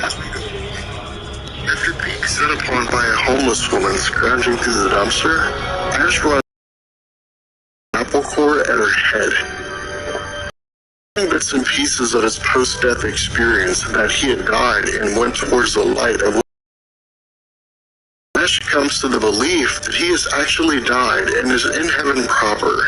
as we go along. After being set upon by a homeless woman scrounging through the dumpster, Ash runs an apple core at her head. Bits and pieces of his post-death experience that he had died and went towards the light of Ash comes to the belief that he has actually died and is in heaven proper.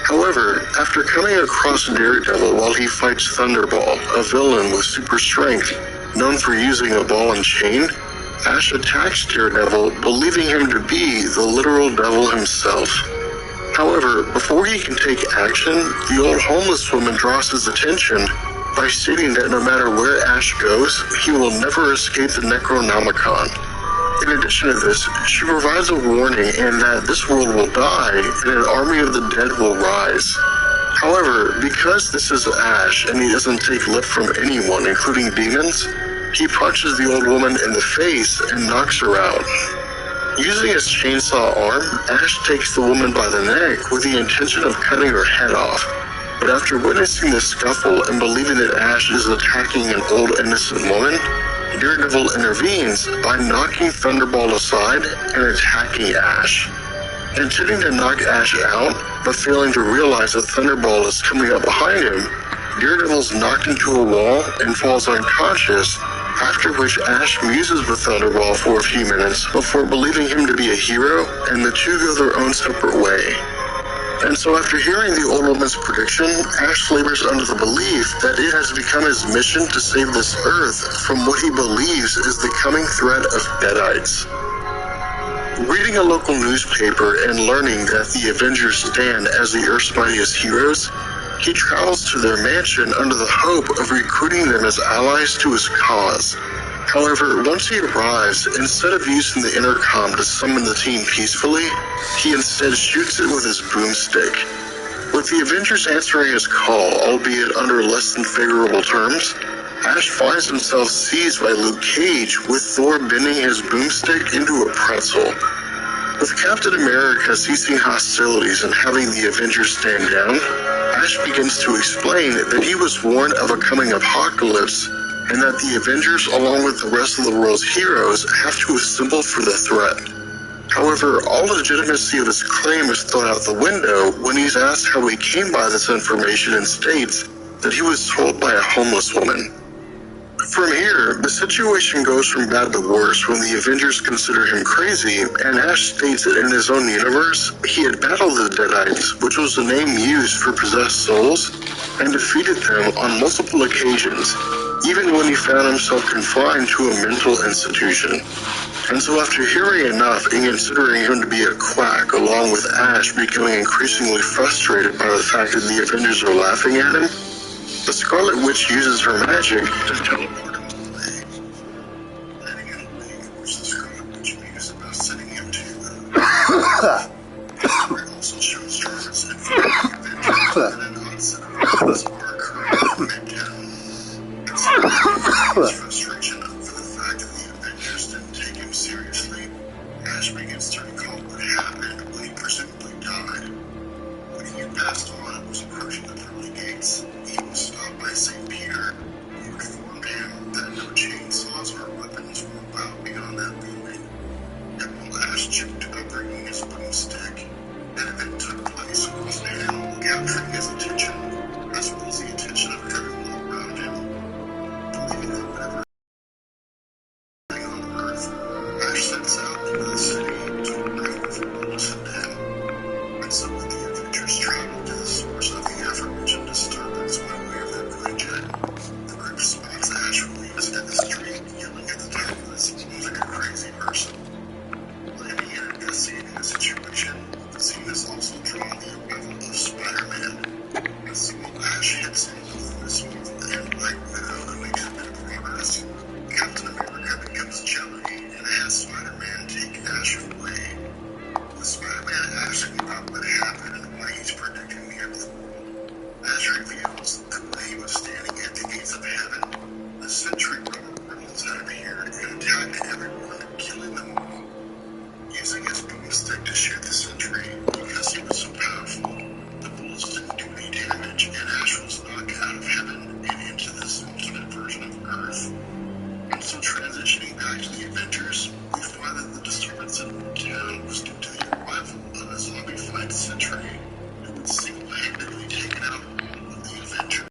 However, after coming across Daredevil while he fights Thunderball, a villain with super strength, known for using a ball and chain, Ash attacks Daredevil, believing him to be the literal devil himself. However, before he can take action, the old homeless woman draws his attention by stating that no matter where Ash goes, he will never escape the Necronomicon. In addition to this, she provides a warning in that this world will die and an army of the dead will rise. However, because this is Ash and he doesn't take lip from anyone, including demons, he punches the old woman in the face and knocks her out. Using his chainsaw arm, Ash takes the woman by the neck with the intention of cutting her head off. But after witnessing the scuffle and believing that Ash is attacking an old innocent woman, Daredevil intervenes by knocking Thunderball aside and attacking Ash. Intending to knock Ash out, but failing to realize that Thunderball is coming up behind him, Daredevil's knocked into a wall and falls unconscious, after which Ash muses with Thunderball for a few minutes before believing him to be a hero, and the two go their own separate way. And so after hearing the old woman's prediction, Ash labors under the belief that it has become his mission to save this Earth from what he believes is the coming threat of Deadites. Reading a local newspaper and learning that the Avengers stand as the Earth's mightiest heroes, he travels to their mansion under the hope of recruiting them as allies to his cause. However, once he arrives, instead of using the intercom to summon the team peacefully, he instead shoots it with his boomstick. With the Avengers answering his call, albeit under less than favorable terms, Ash finds himself seized by Luke Cage, with Thor bending his boomstick into a pretzel. With Captain America ceasing hostilities and having the Avengers stand down, Ash begins to explain that he was warned of a coming apocalypse and that the Avengers, along with the rest of the world's heroes, have to assemble for the threat. However, all legitimacy of his claim is thrown out the window when he's asked how he came by this information and states that he was told by a homeless woman. From here, the situation goes from bad to worse when the Avengers consider him crazy, and Ash states that in his own universe, he had battled the Deadites, which was the name used for possessed souls, and defeated them on multiple occasions, even when he found himself confined to a mental institution. And so after hearing enough and considering him to be a quack, along with Ash becoming increasingly frustrated by the fact that the Avengers are laughing at him, the Scarlet Witch uses her magic to teleport him away. Letting him leave, which the Scarlet Witch mused about sending him to it also shows Jarvis and the Avengers and an onset of violence are occurring in Midtown. His frustration over the fact that the Avengers didn't take him seriously, Ash begins to recall what happened when he presumably died. When he had passed on and was approaching the pearly gates, he was stopped by St. Peter, who informed him that no chainsaws or weapons were allowed beyond that building. And while Ash joked about bringing his boomstick, an event took place with an animal capturing his attention, as well as the attention of everyone around him. Believing that whatever thing on Earth, Ash sets out into the city to bring the world to listen to him. And so when the Avengers travel to the source of the aforementioned disturbance by way of their Quinjet, the group spots Ash leaves in the street, yelling at the darkness like a crazy person. Landing and investigating the situation, the scene has also drawn the arrival of Spider-Man. And so Ash hits him with this move, and like Widow makes a bit of progress, Captain America becomes jelly and has Spider-Man take Ash away. With Spider-Man asking about what happened and why he's predicting the end of the world, Ash reveals that when he was standing at the gates of heaven, the sentry rubber portals had appeared and attacked everyone, killing them all. Using his boomstick to shoot the sentry, because he was so powerful, the bullets didn't do any damage, and Ash was knocked out of heaven and into this alternate version of Earth. So transitioning back to the Avengers, we find that the disturbance in town was due to the arrival of a zombie-fied sentry who would single-handedly taken out all of the Avengers.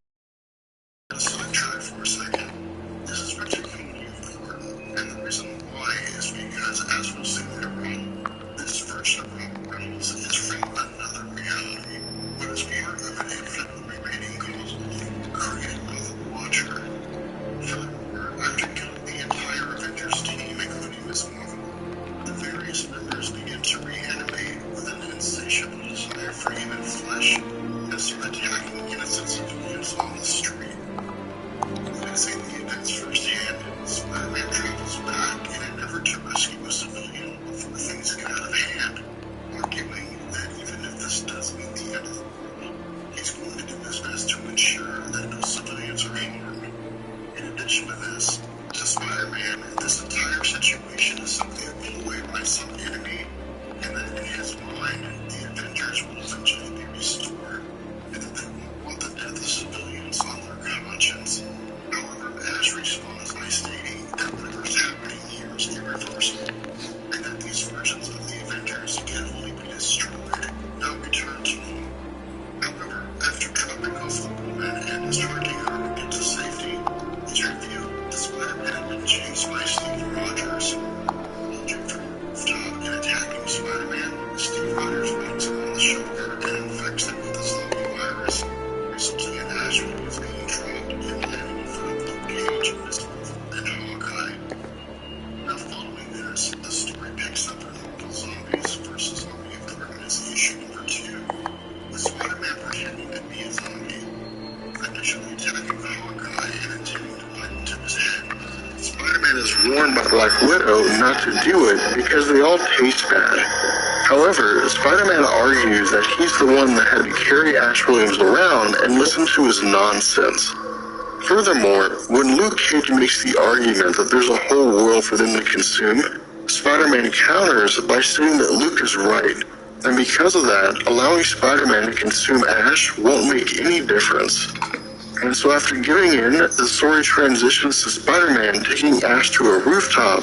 Sidetrack for a second. This is particularly important, and the reason why is because, as we'll see later on, this version of Robert Reynolds is from another reality, but is part of an infinitely remaining cosmology created by the Watcher. Furthermore, after killing the entire Avengers team, including Miss Marvel, the various members begin to reanimate with an insatiable desire for human flesh and start attacking innocent civilians on the street. Witnessing the events firsthand, Spider-Man travels back in an effort to rescue a civilian before things get out of hand, arguing that even if this does mean the end of the world, he's going to do his best to ensure that no civilians are harmed. In addition to this, to Spider-Man, this entire situation is simply a ploy by some enemy, and that in his mind, the Avengers will eventually be restored, and that they won't want the death of civilians on their conscience. However, Ash responds by stating that whatever's happening here is irreversible, and that these versions of the Avengers can only be destroyed, not returned to them. However, after dropping off the woman and escorting her into safety, it's revealed that Spider-Man had been chased by Steve Rogers. Lunging from a rooftop and attacking Spider-Man, Steve Rogers walks him on the shoulder and infects him with the zombie virus, resulting in Ash movies being dropped and landing in front of Luke Cage, Miss Marvel, and Hawkeye. Now following this, the story picks up in Marvel Zombies vs. Army of Darkness issue number 2, with Spider-Man pretending to be a zombie, initially attacking Hawkeye and intending to bite into his head. Spider-Man is warned by Black Widow not to do it because they all taste bad. However, Spider-Man argues that he's the one that had to carry Ash Williams around and listen to his nonsense. Furthermore, when Luke Cage makes the argument that there's a whole world for them to consume, Spider-Man counters by saying that Luke is right, and because of that, allowing Spider-Man to consume Ash won't make any difference. And so after giving in, the story transitions to Spider-Man taking Ash to a rooftop,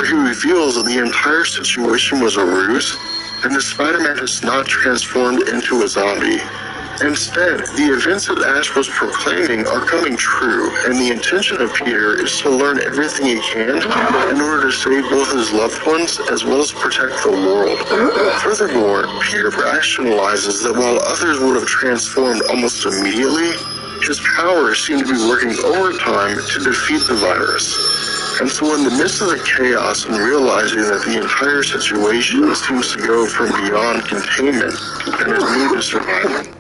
where he reveals that the entire situation was a ruse, and that Spider-Man has not transformed into a zombie. Instead, the events that Ash was proclaiming are coming true, and the intention of Peter is to learn everything he can in order to save both his loved ones as well as protect the world. Furthermore, Peter rationalizes that while others would have transformed almost immediately, his powers seem to be working overtime to defeat the virus. And so in the midst of the chaos and realizing that the entire situation seems to go from beyond containment and is moved to survival,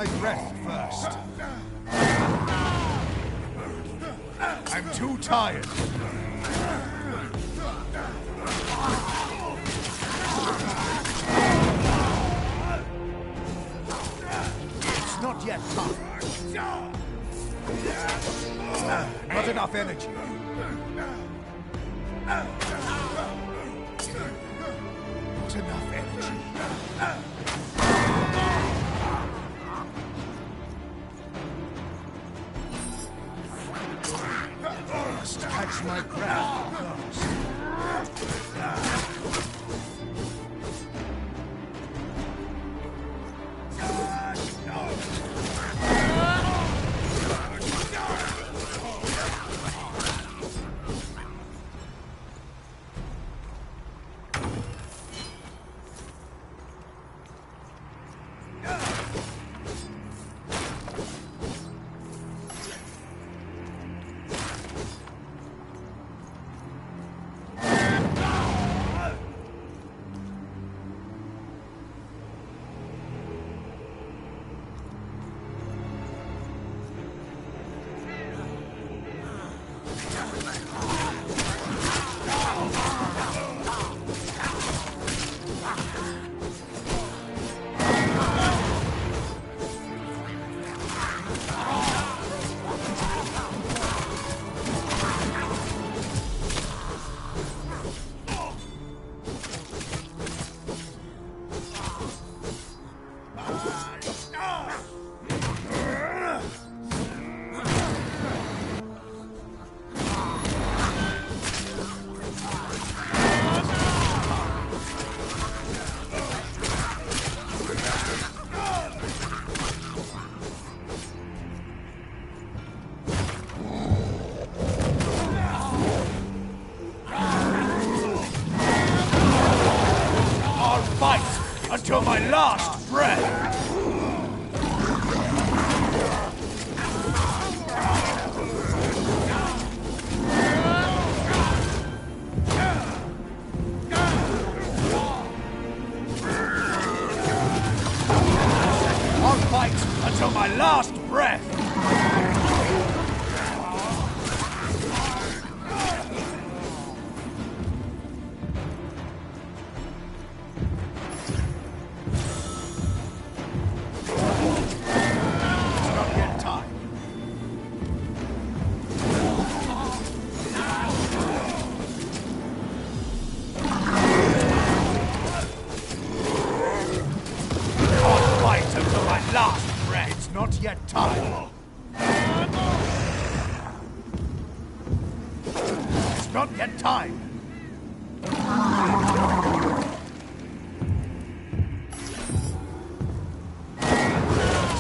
my breath first. I'm too tired. It's not yet time. Not enough energy. Not enough energy. Must catch my breath first. Until my last breath! I'll fight until my last breath! Last breath. It's not yet time. It's not yet time. It's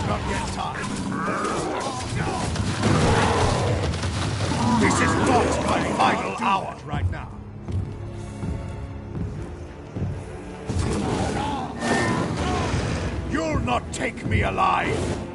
not yet time. This is not my final hour right now. You'll not take me alive!